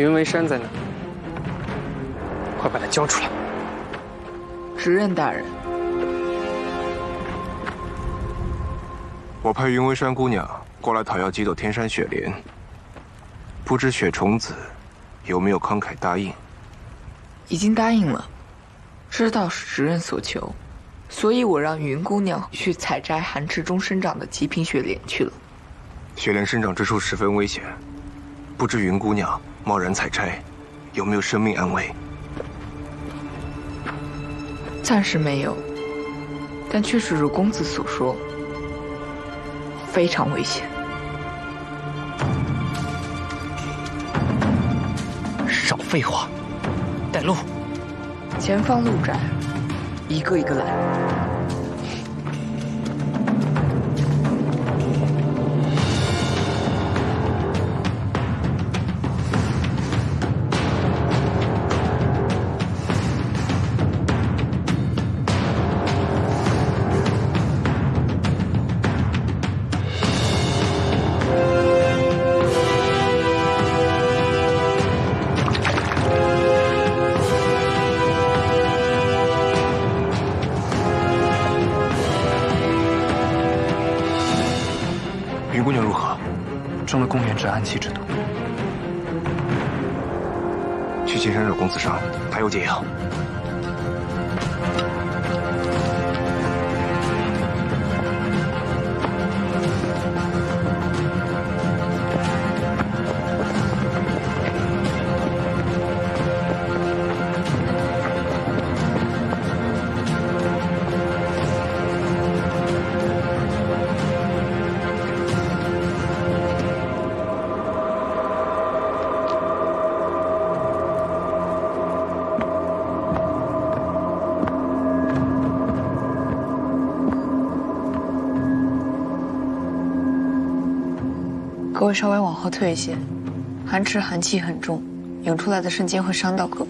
云为山在哪？快把他交出来！执刃大人，我派云为山姑娘过来讨要几朵天山雪莲，不知雪虫子有没有慷慨答应？已经答应了，知道是执刃所求，所以我让云姑娘去采摘寒池中生长的极品雪莲去了。雪莲生长之处十分危险，不知云姑娘贸然采摘，有没有生命安危？暂时没有，但确实如公子所说，非常危险。少废话，带路。前方路窄，一个一个来。云姑娘如何？中了公园之暗器之毒。去青山惹公子伤，他有解药。各位稍微往后退一些，寒池寒气很重，涌出来的瞬间会伤到各位。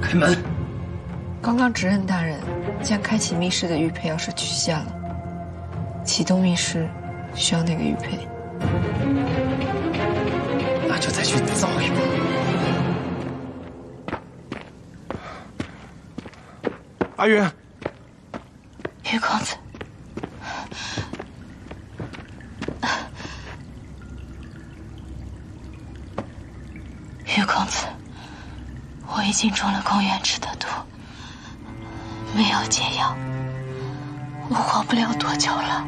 开门！刚刚执刃大人将开启密室的玉佩钥匙取下了，启动密室需要那个玉佩。那就再去造一把。阿云，于公子，于公子，我已经中了公园吃的毒，没有解药，我活不了多久了。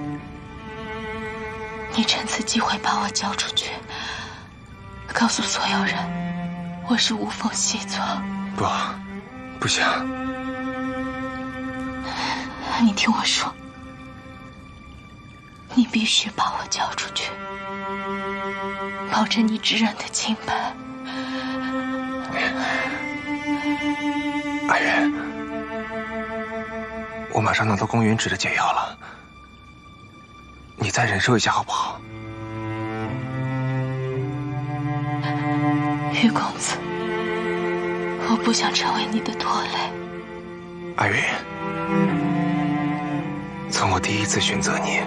你趁此机会把我交出去，告诉所有人我是无缝细作。不行。你听我说，你必须把我交出去，保证你执刃的清白。阿云，我马上拿到公园指的解药了，你再忍受一下好不好？于公子，我不想成为你的拖累。阿云，从我第一次选择你，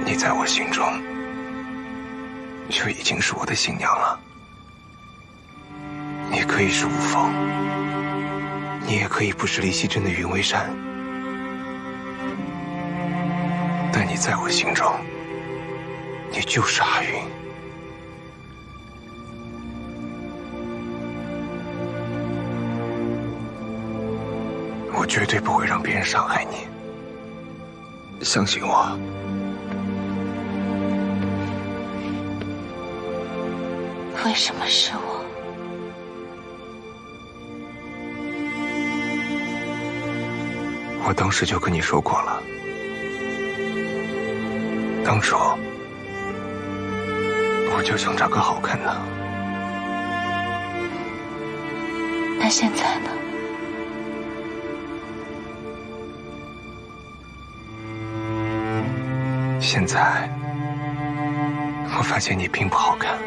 你在我心中就已经是我的新娘了。你可以是无风，你也可以不是离西镇的云为山，但你在我心中，你就是阿云。我绝对不会让别人伤害你，相信我。为什么是我？我当时就跟你说过了，当初我就想找个好看的。那现在呢？现在，我发现你并不好看。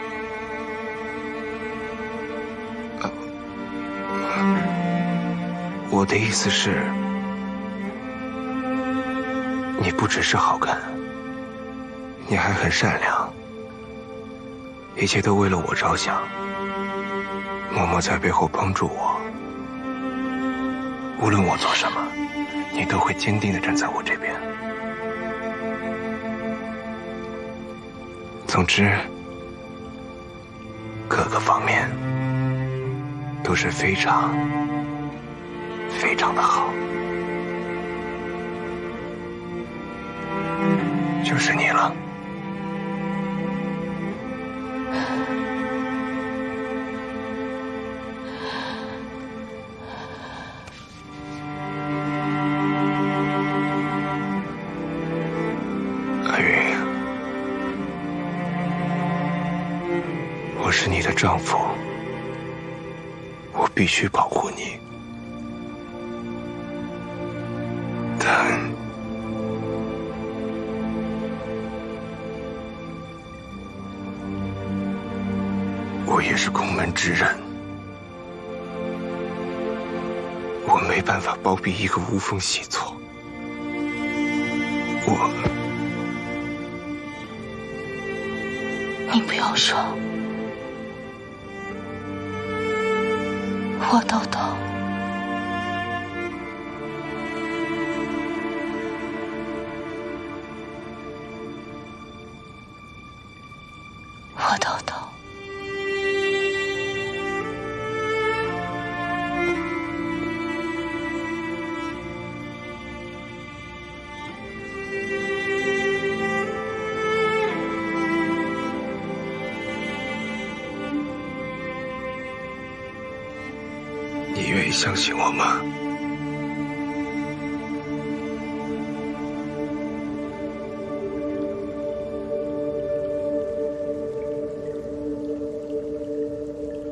我的意思是，你不只是好看，你还很善良，一切都为了我着想，默默在背后帮助我。无论我做什么，你都会坚定地站在我这边。总之，各个方面都是非常的好。就是你了。阿云，我是你的丈夫，我必须保护你。但我也是空门之人，我没办法包庇一个无风习错。你不用说，我都懂。我都懂。你愿意相信我吗？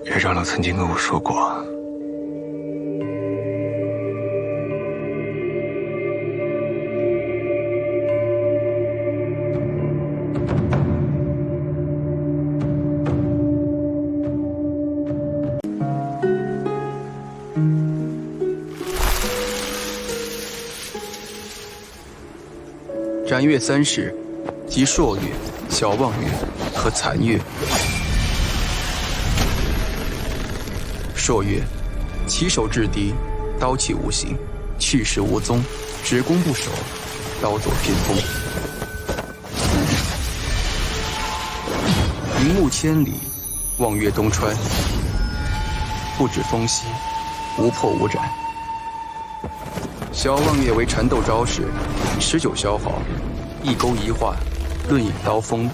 岳长老曾经跟我说过，斩月三式，即朔月、小望月和残月。朔月，起手制敌，刀气无形，去势无踪，只攻不守，刀作偏锋。云雾千里，望月东川，不止风息，无破无斩。小望月为缠斗招式，持久消耗，一勾一画，论引刀锋，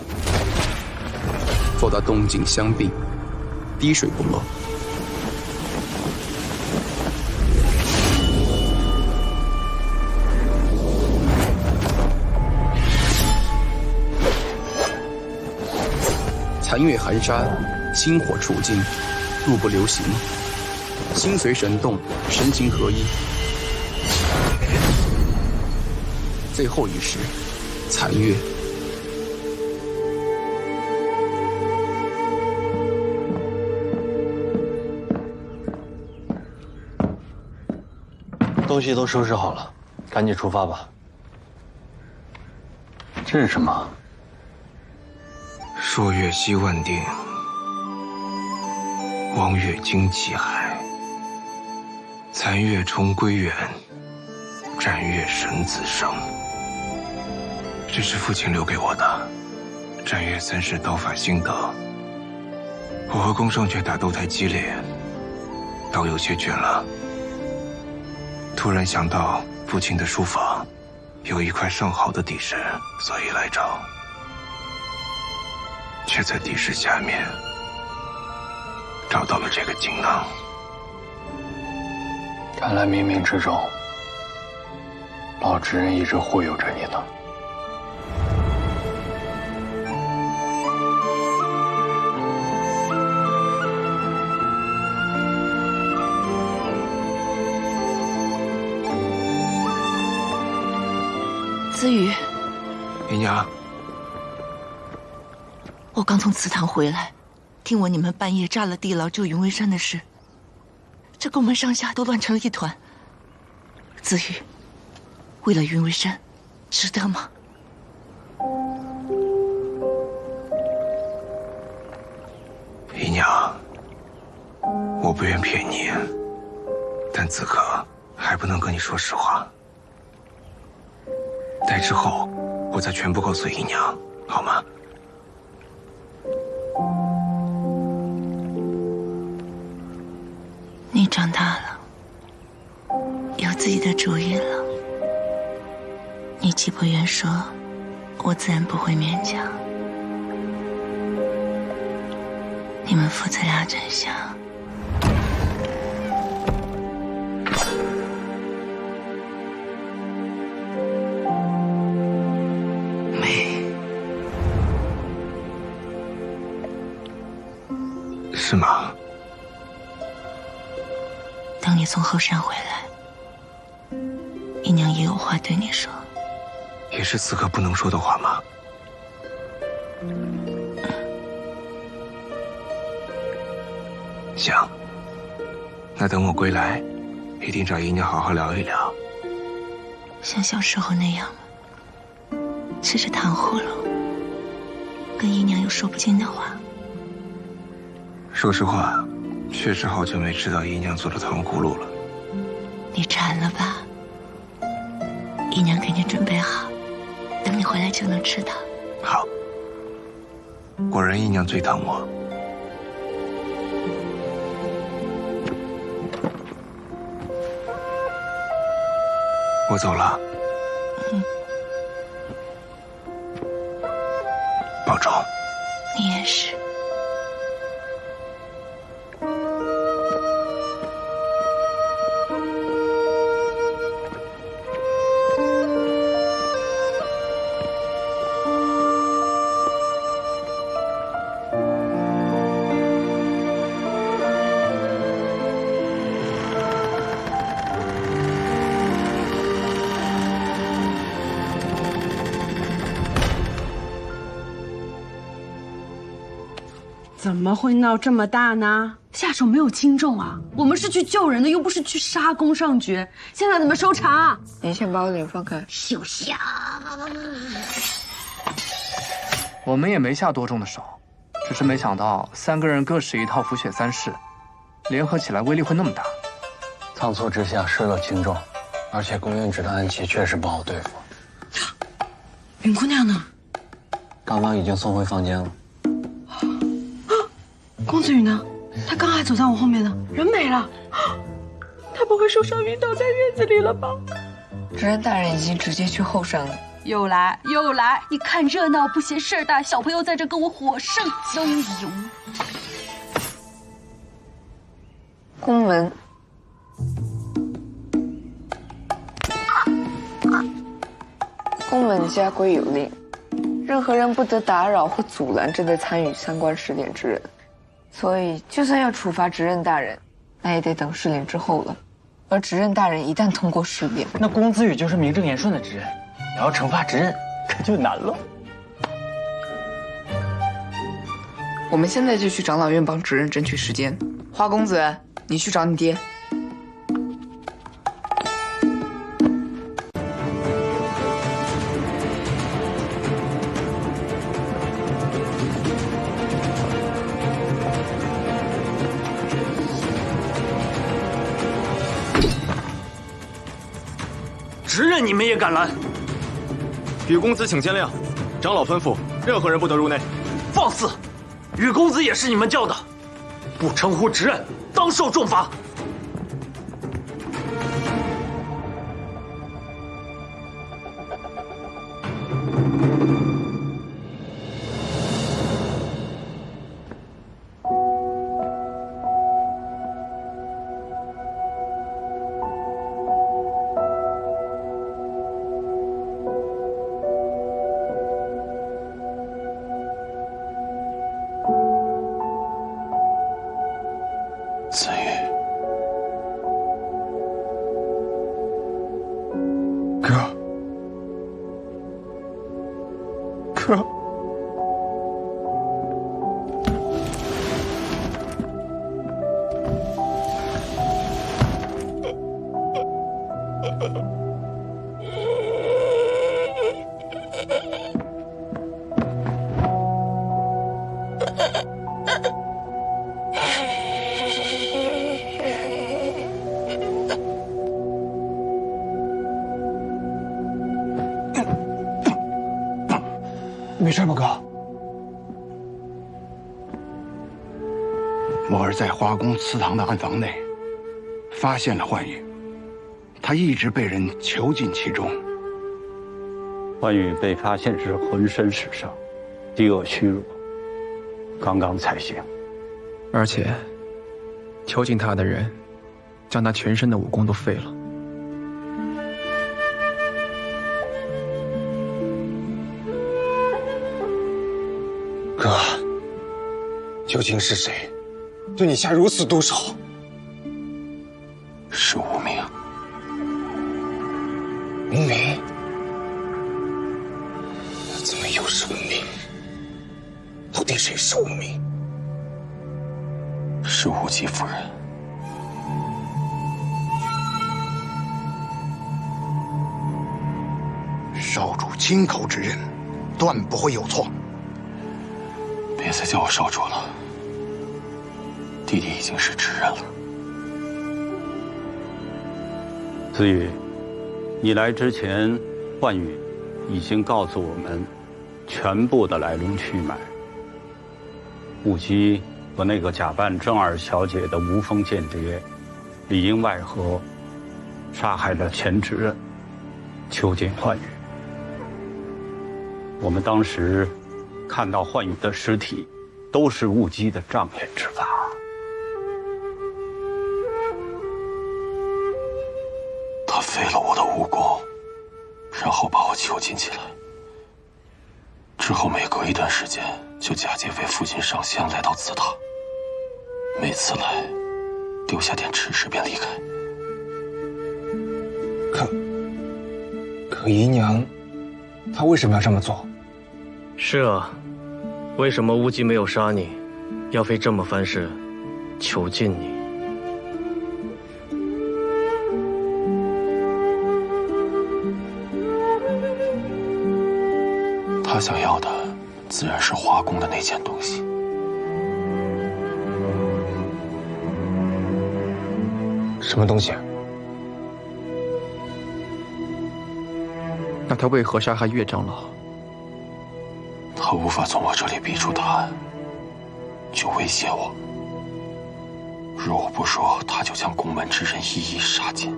做到动静相并，滴水不漏。残月寒沙，星火触境，入不留行，心随神动，神情合一。最后一式，残月。东西都收拾好了，赶紧出发吧。这是什么？朔月西万定，望月经济海，残月重归元，斩月神子生。这是父亲留给我的斩月三式刀法心得。我和宫胜却打斗太激烈，刀有些卷了。突然想到父亲的书房有一块上好的底石，所以来找，却在底石下面找到了这个锦囊。看来冥冥之中，老执人一直护佑着你呢。子羽，姨娘，我刚从祠堂回来，听闻你们半夜炸了地牢救云为山的事，这宫门上下都乱成了一团。子玉，为了云为山，值得吗？姨娘，我不愿骗你，但此刻还不能跟你说实话。待之后，我再全部告诉姨娘，好吗？你长大了，有自己的主意了。你既不愿说，我自然不会勉强。你们父子俩真像。美，是吗？等你从后山回来，姨娘也有话对你说。也是此刻不能说的话吗？行，那等我归来，一定找姨娘好好聊一聊。像小时候那样，吃着糖葫芦，跟姨娘有说不尽的话。说实话，确实好久没吃到姨娘做的糖葫芦了。你馋了吧？姨娘给你准备好，等你回来就能吃到。好，果然姨娘最疼我。我走了。保重。你也是。怎么会闹这么大呢？下手没有轻重啊！我们是去救人的，又不是去杀宫上爵。现在怎么收场？你先把我脸放开。休想！我们也没下多重的手，只是没想到3个人各使一套符血3式，联合起来威力会那么大。仓促之下失了轻重，而且宫院指的暗器确实不好对付。云姑娘呢？刚刚已经送回房间了。公子羽呢？他刚还走在我后面呢，人没了。他不会受伤晕倒在院子里了吧？执人大人已经直接去后山了。又来！你看热闹不嫌事儿大，小朋友在这跟我火上浇油。宫门。宫门家规有令，任何人不得打扰或阻拦正在参与3关试炼之人。所以，就算要处罚执刃大人，那也得等试炼之后了。而执刃大人一旦通过试炼，那公子羽就是名正言顺的执刃，你要惩罚执刃，可就难了。我们现在就去长老院帮执刃争取时间。花公子，你去找你爹。执刃你们也敢拦？羽公子请见谅，长老吩咐，任何人不得入内。放肆！羽公子也是你们叫的，不称呼执刃，当受重罚。子玉，哥，哥。没事吧，哥？我儿在华宫祠堂的暗房内发现了幻玉，他一直被人囚禁其中。幻玉被发现时浑身是伤，饥饿虚弱，刚刚才醒。而且，囚禁他的人将他全身的武功都废了。哥，究竟是谁对你下如此毒手？是无名。无名？怎么又是无名？到底谁是无名？是无极夫人。少主亲口指认，断不会有错。别再叫我少主了，弟弟已经是执刃了。子羽，你来之前，幻玉已经告诉我们全部的来龙去脉。雾姬和那个假扮正二小姐的无锋间谍，里应外合，杀害了前执刃，囚禁幻玉。我们当时看到幻羽的尸体，都是雾姬的障眼之法。他废了我的武功，然后把我囚禁起来。之后每隔一段时间，就假借为父亲上香来到祠堂。每次来，丢下点吃食便离开。可姨娘，她为什么要这么做？是啊，为什么乌鸡没有杀你，要费这么番事囚禁你？他想要的自然是华宫的那件东西。什么东西？那他为何杀害岳长老？他无法从我这里逼出答案，就威胁我。若我不说，他就将宫门之人一一杀尽。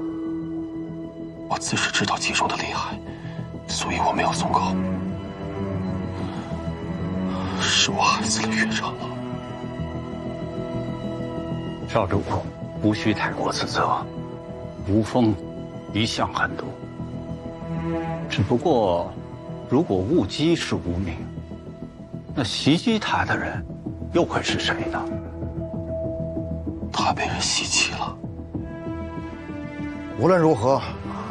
我自是知道其中的厉害，所以我没有松口。是我害死了岳长老。少主，无需太过自责。无锋一向狠毒，只不过，如果雾姬是无名，那袭击他的人又会是谁呢？他被人袭击了。无论如何，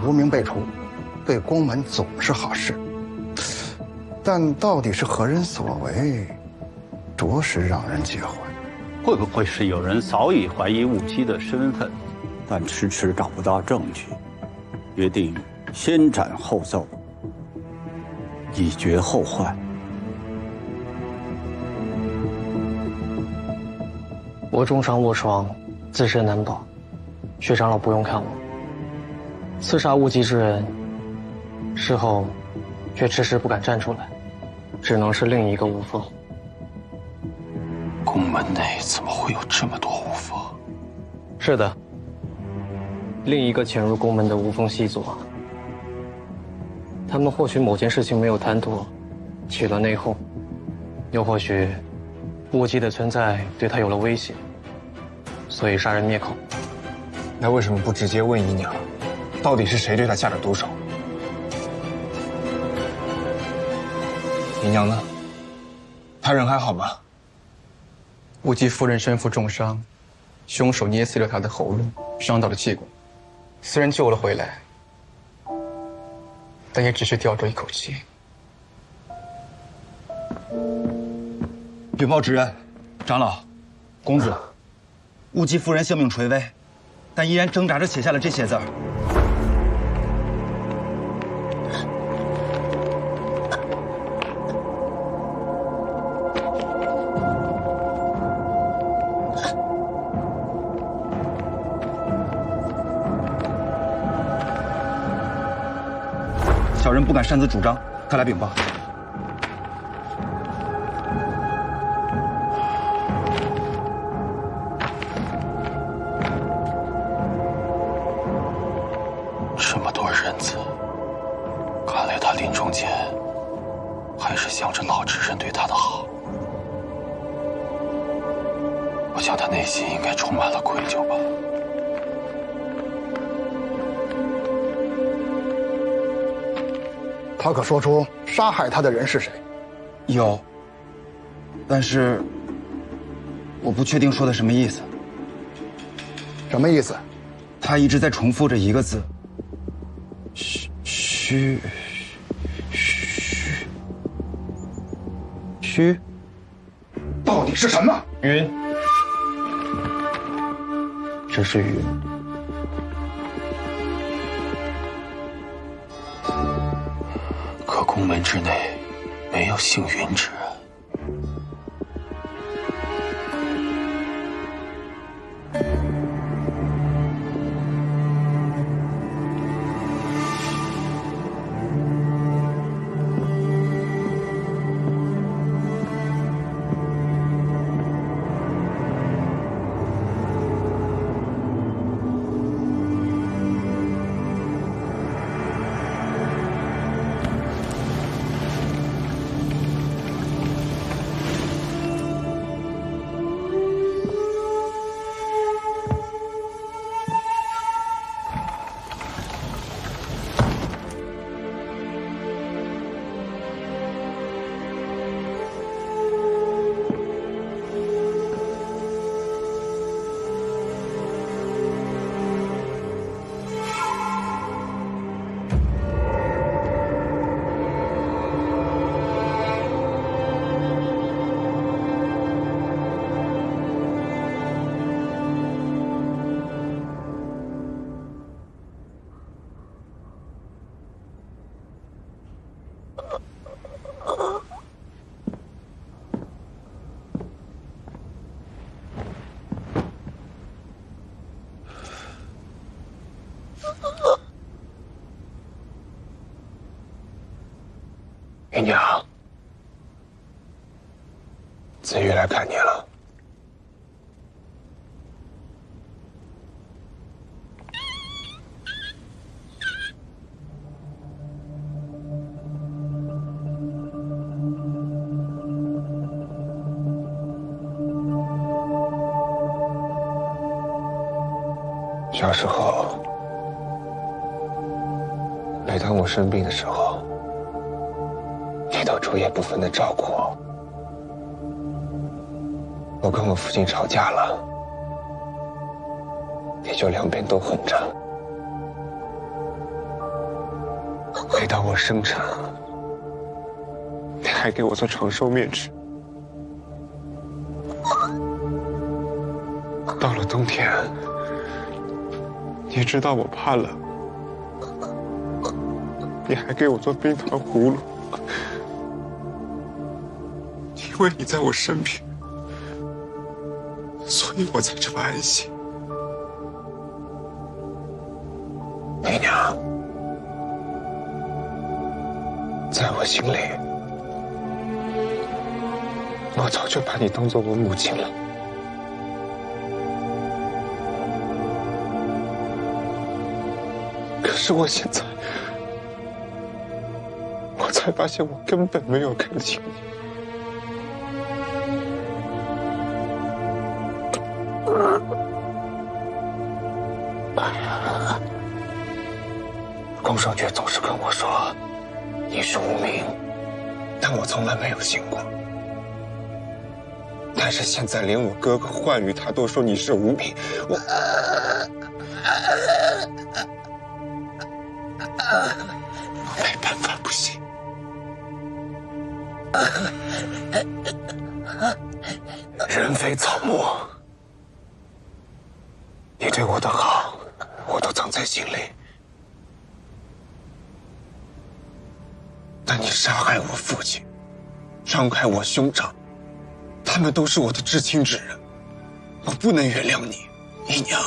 无名被除，对宫门总是好事。但到底是何人所为，着实让人解怀。会不会是有人早已怀疑雾姬的身份，但迟迟找不到证据，决定先斩后奏，以绝后患？我重伤卧床，自身难保，薛长老不用看我。刺杀雾姬之人，事后却迟迟不敢站出来，只能是另一个无锋。宫门内怎么会有这么多无锋？是的，另一个潜入宫门的无锋细作，他们或许某件事情没有谈妥，起了内讧，又或许雾姬的存在对他有了威胁，所以杀人灭口。那为什么不直接问姨娘，到底是谁对他下的毒手？姨娘呢？她人还好吗？雾姬夫人身负重伤，凶手捏碎了她的喉咙，伤到了气管。虽然救了回来，但也只是吊着一口气。禀报执人，长老，公子，雾姬夫人性命垂危，但依然挣扎着写下了这些字儿。小人不敢擅自主张，快来禀报。临终前还是想着老执刃对他的好。我想他内心应该充满了愧疚吧。他可说出杀害他的人是谁？有，但是我不确定说的什么意思。什么意思？他一直在重复着一个字。虚，到底是什么？云，这是云。可宫门之内没有姓云之人。姨娘，子玉来看你了。小时候，每当我生病的时候，你都昼夜不分的照顾我。我跟我父亲吵架了，你就两边都哄着。每当我生产，你还给我做长寿面吃。到了冬天，你知道我怕冷，你还给我做冰糖葫芦。因为你在我身边，所以我才这么安心。姨娘，在我心里，我早就把你当做我母亲了。可是我现在，我才发现我根本没有看清你。宫守觉总是跟我说你是无名，但我从来没有信过。但是现在连我哥哥幻羽他都说你是无名，我没办法不信。人非草木，你对我的好，我都藏在心里。但你杀害我父亲，伤害我兄长，他们都是我的至亲之人，我不能原谅你，姨娘。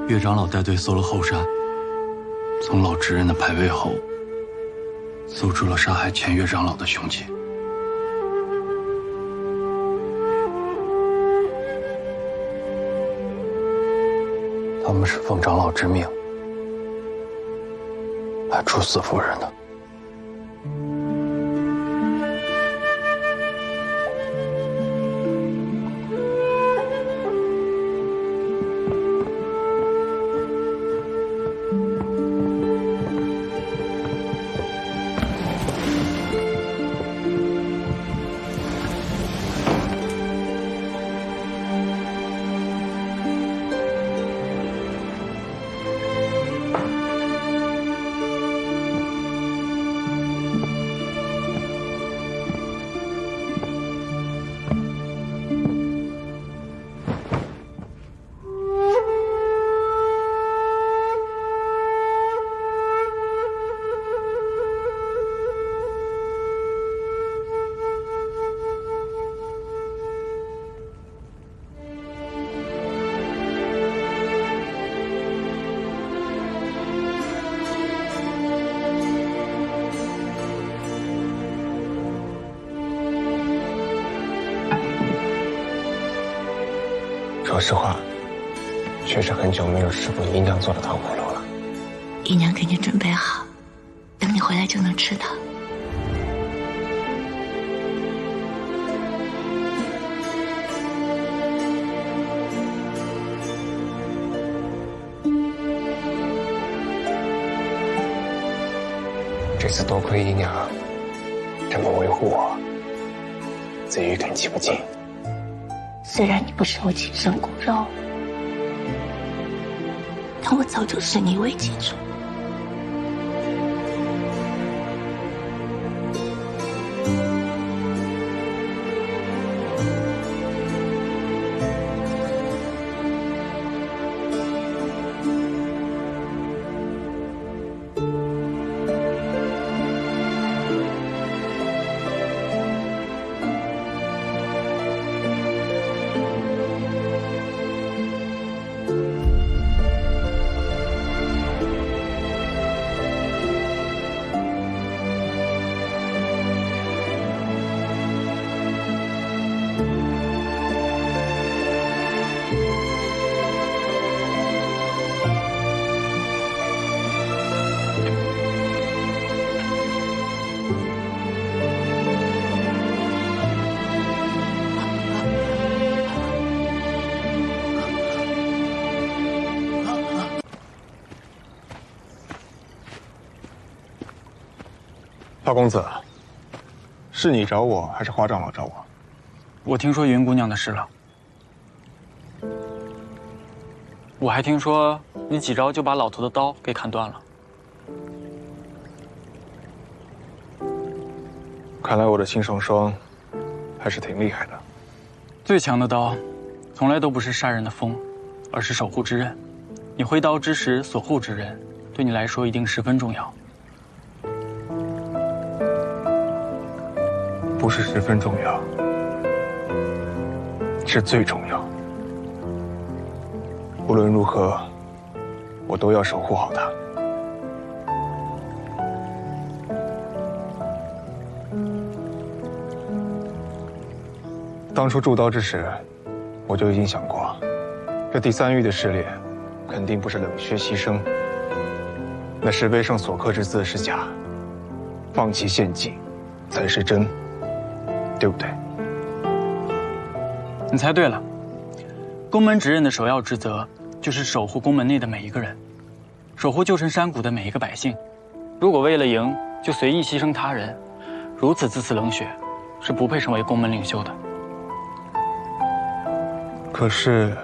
岳长老带队搜了后山，从老执刃的牌位后，搜出了杀害前岳长老的凶器。他们是奉长老之命来处死夫人的。说实话，确实很久没有吃过姨娘做的糖葫芦了。姨娘给你准备好，等你回来就能吃到。这次多亏姨娘这么维护我，子玉感激不尽。虽然你不是我亲生骨肉，但我早就视你为己出。大公子，是你找我，还是花长老找我？我听说云姑娘的事了。我还听说你几招就把老头的刀给砍断了。看来我的青霜霜还是挺厉害的。最强的刀，从来都不是杀人的锋，而是守护之刃。你挥刀之时所护之人，对你来说一定十分重要。不是十分重要，是最重要。无论如何，我都要守护好它。当初铸刀之时，我就已经想过，这第三域的试炼，肯定不是冷血牺牲。那石碑上所刻之字是假，放弃献祭才是真。对不对？你猜对了。宫门执刃的首要职责就是守护宫门内的每一个人，守护旧城山谷的每一个百姓。如果为了赢就随意牺牲他人，如此自私冷血，是不配成为宫门领袖的。可是，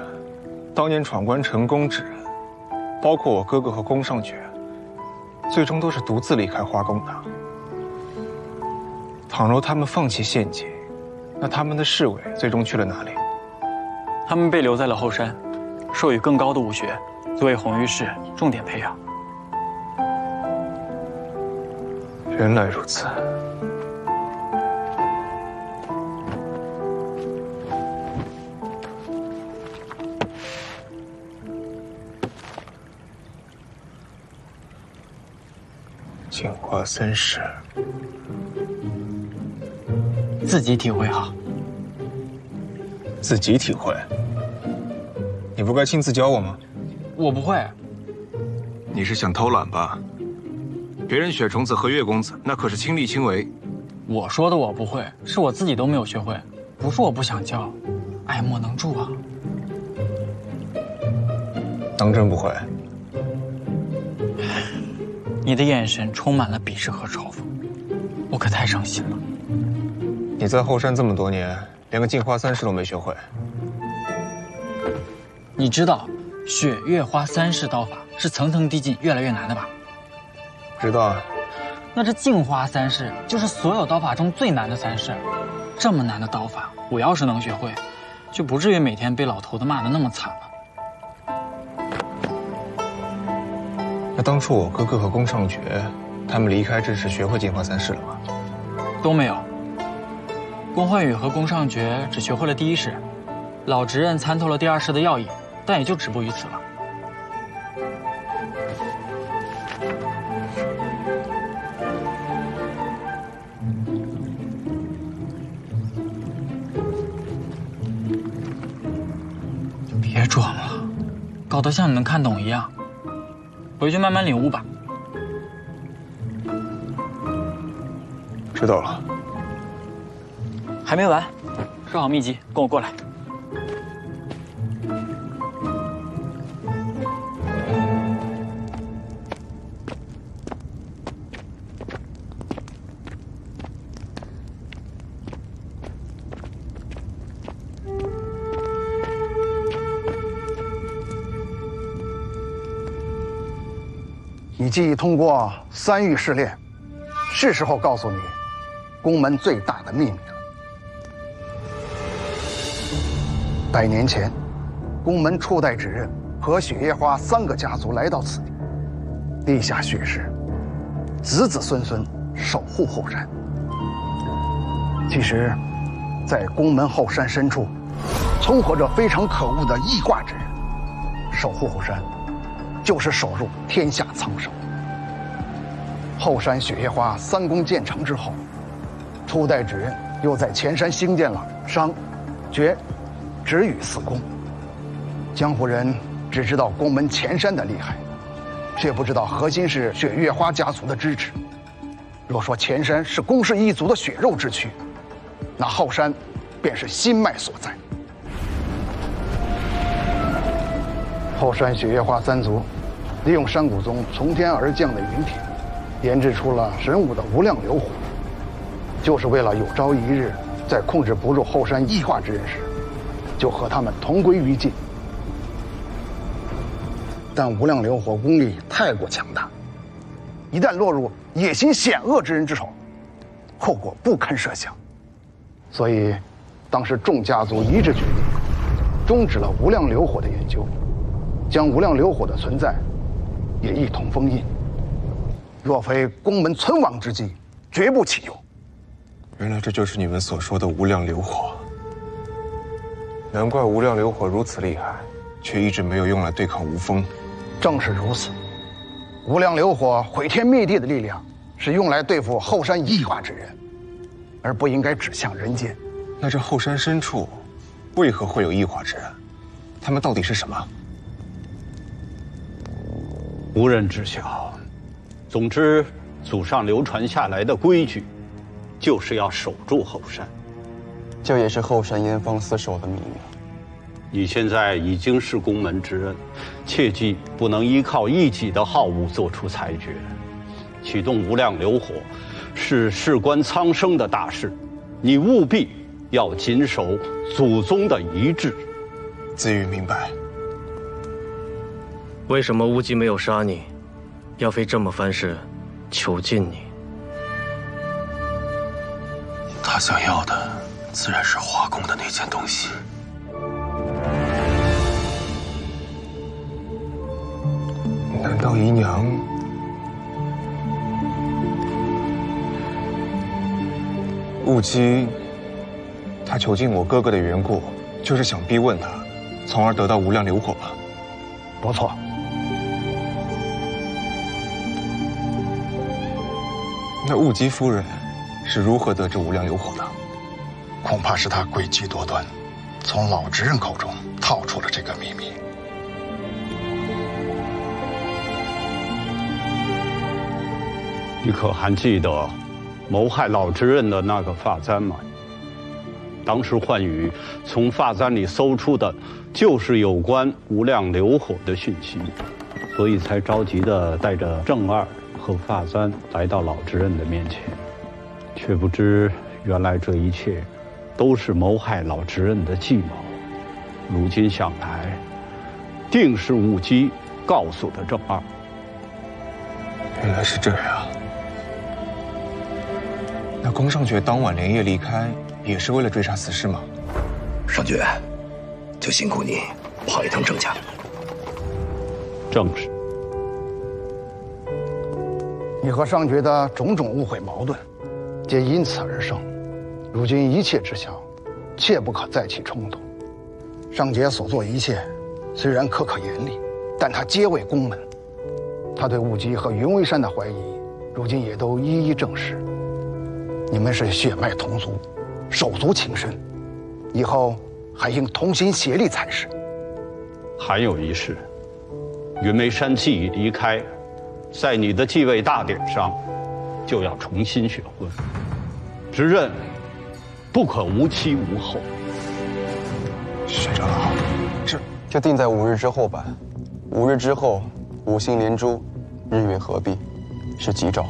当年闯关成功之人，包括我哥哥和宫尚爵，最终都是独自离开花宫的。倘若他们放弃献祭，那他们的侍卫最终去了哪里？他们被留在了后山，授予更高的武学，作为红玉氏重点培养。原来如此。净化三世，自己体会好。自己体会。你不该亲自教我吗？我不会。你是想偷懒吧？别人雪虫子和月公子那可是亲力亲为。我说的我不会，是我自己都没有学会，不是我不想教，爱莫能助啊。当真不会？你的眼神充满了鄙视和嘲讽，我可太伤心了。你在后山这么多年，连个净化三式都没学会。你知道雪月花三式刀法是层层递进，越来越难的吧？知道啊。那这净花三式就是所有刀法中最难的三式。这么难的刀法，我要是能学会，就不至于每天被老头子骂得那么惨了。那当初我哥哥和宫上觉，他们离开这时学会净化三式了吗？都没有。宫焕宇和宫上觉只学会了第一式，老执刃参透了第二式的要义，但也就止步于此了。别装了，搞得像你能看懂一样。回去慢慢领悟吧。知道了。还没完，收好秘籍，跟我过来。你既已通过3域试炼，是时候告诉你宫门最大的秘密了。100年前，宫门初代指刃和雪夜花3个家族来到此地，立下血誓，子子孙孙守护后山。其实，在宫门后山深处，存活着非常可恶的异卦之人，守护后山，就是守住天下苍生。后山雪夜花3宫建成之后，初代指刃又在前山兴建了商、决、止羽4宫。江湖人只知道宫门前山的厉害，却不知道核心是雪月花家族的支持。若说前山是宫氏一族的血肉之躯，那后山便是心脉所在。后山雪月花3族利用山谷中从天而降的云铁，研制出了神武的无量流火，就是为了有朝一日在控制不住后山异化之人时，就和他们同归于尽。但无量流火功力太过强大，一旦落入野心险恶之人之手，后果不堪设想。所以，当时众家族一致决定，终止了无量流火的研究，将无量流火的存在也一同封印。若非宫门存亡之计，绝不启用。原来这就是你们所说的无量流火。难怪无量流火如此厉害，却一直没有用来对抗无风。正是如此，无量流火毁天灭地的力量是用来对付后山异化之人，而不应该指向人间。那这后山深处，为何会有异化之人？他们到底是什么？无人知晓。总之，祖上流传下来的规矩，就是要守住后山。这也是后山燕方四守的秘密。你现在已经是宫门之人，切记不能依靠一己的好恶做出裁决。启动无量流火，是事关苍生的大事，你务必要谨守祖宗的遗志。子羽明白。为什么乌鸡没有杀你，要非这么番事囚禁你？他想要的自然是华宫的那件东西。难道姨娘雾姬，她囚禁我哥哥的缘故，就是想逼问他，从而得到无量流火吗？不错。那雾姬夫人是如何得知无量流火的？恐怕是他诡计多端，从老执刃口中套出了这个秘密。你可还记得谋害老执刃的那个发簪吗？当时焕宇从发簪里搜出的就是有关无量流火的讯息，所以才着急地带着正二和发簪来到老执刃的面前，却不知原来这一切都是谋害老执刃的计谋。如今想来，定是雾姬告诉的正二。原来是这样。那宫尚觉当晚连夜离开，也是为了追查此事吗？尚觉，就辛苦你跑一趟郑家。正是。你和尚觉的种种误会矛盾，皆因此而生。如今一切知晓，切不可再起冲突。尚杰所做一切，虽然苛刻严厉，但他皆为公门。他对雾姬和云为山的怀疑，如今也都一一证实。你们是血脉同族，手足情深，以后还应同心协力才是。还有一事，云眉山既已离开，在你的继位大典上，就要重新选婚，执刃不可无妻无后。薛长老，这定在5日之后办。5日之后，五星连珠，日月合璧，是吉兆。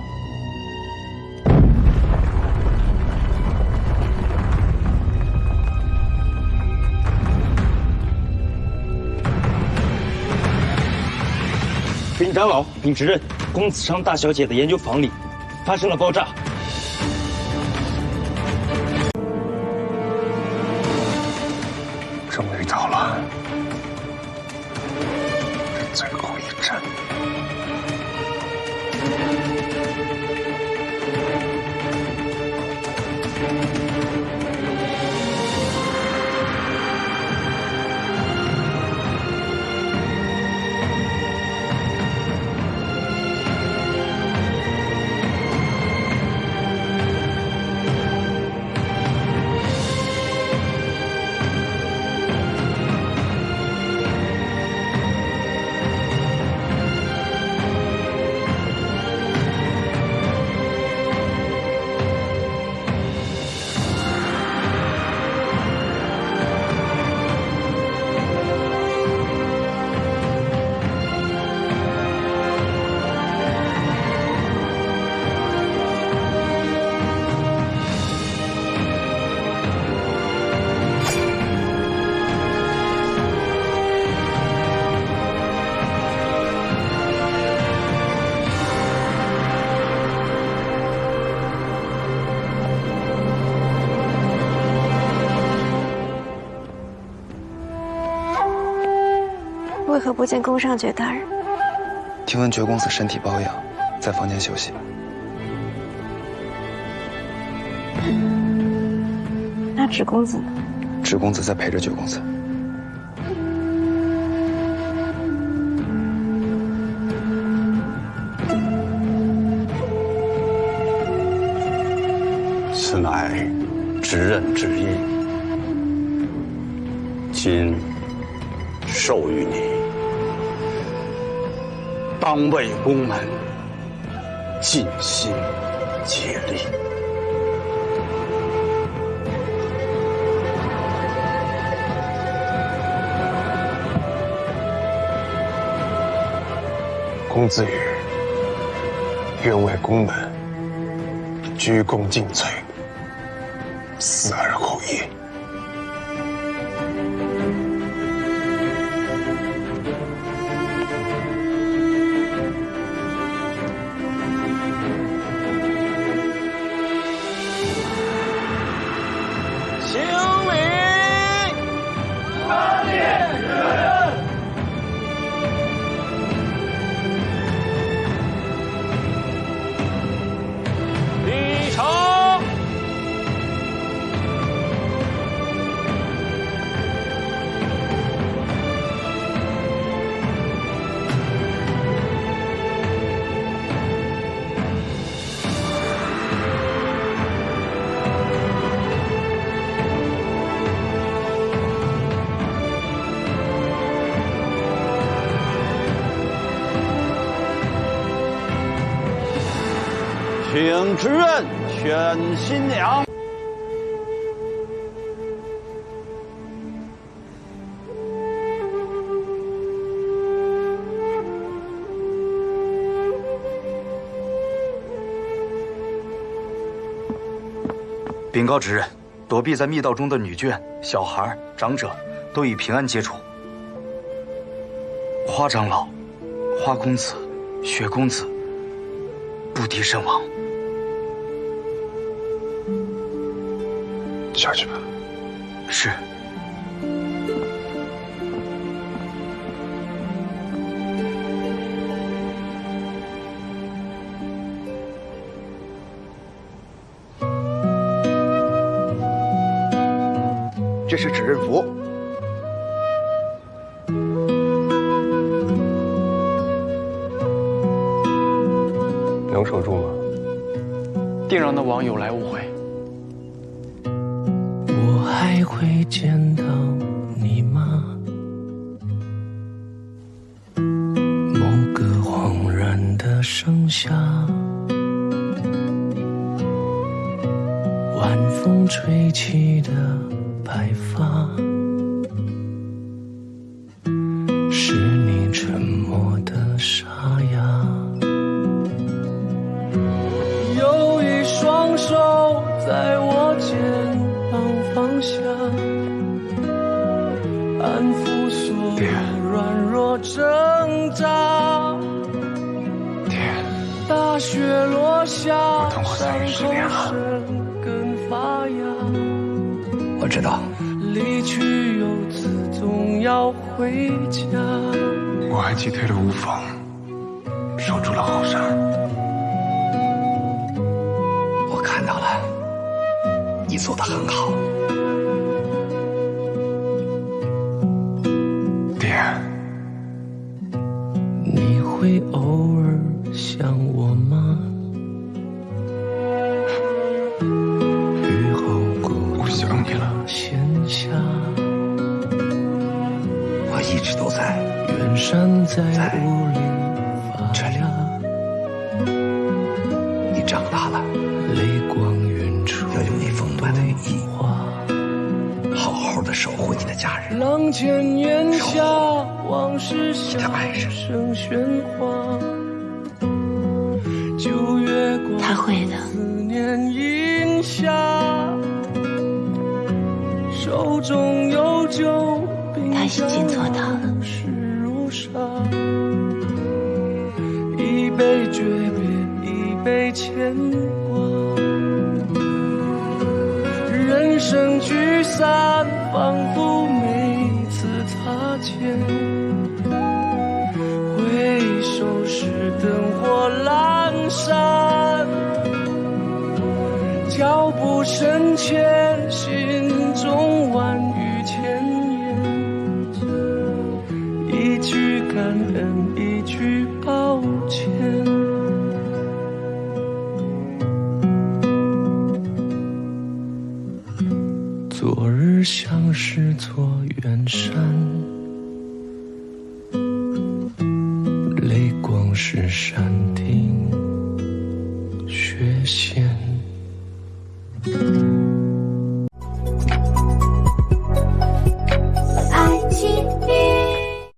禀长老，禀执刃，公子商大小姐的研究房里发生了爆炸。终于到了，这最后一战。为何不见宫上觉大人？听闻觉公子身体抱恙，在房间休息。那芷公子呢？芷公子在陪着觉公子。此乃执刃之意，今授予你，当为宫门尽心竭力。公子羽愿为宫门鞠躬尽瘁，死而后已。行礼，参见主人。礼成。请指认选新娘。禀告指认，躲避在密道中的女眷、小孩、长者都已平安解除。花长老、花公子、雪公子不敌身亡。下去吧。是。这是指认符。能守住吗？定让那王有来无回。我还会见到你吗？某个恍然的盛夏，晚风吹起的白发，是你沉默的沙哑。有一双手在我肩膀放下，安抚所有软弱挣扎。大雪落下，伤口生根发芽。我知道，离去游子总要回家。我还击退了无风，守住了后山。我看到了，你做得很好。爹，你会偶尔想我吗？雨后孤独的闲暇，我一直都在。远山在雾里发芽，你长大了，泪光晕出要用你风暖的羽翼，好好的守护你的家人，浪尖檐下，往事响声喧哗。旧月光，他会的。思念饮下，手中有酒，他已经做到了。一杯诀别，一杯牵挂。人生聚散，仿佛每次擦肩。回首时，灯火阑珊。脚步深浅，心中万语千言。一句感恩，一句抱歉。昨日相识作远山，泪光是山顶雪线。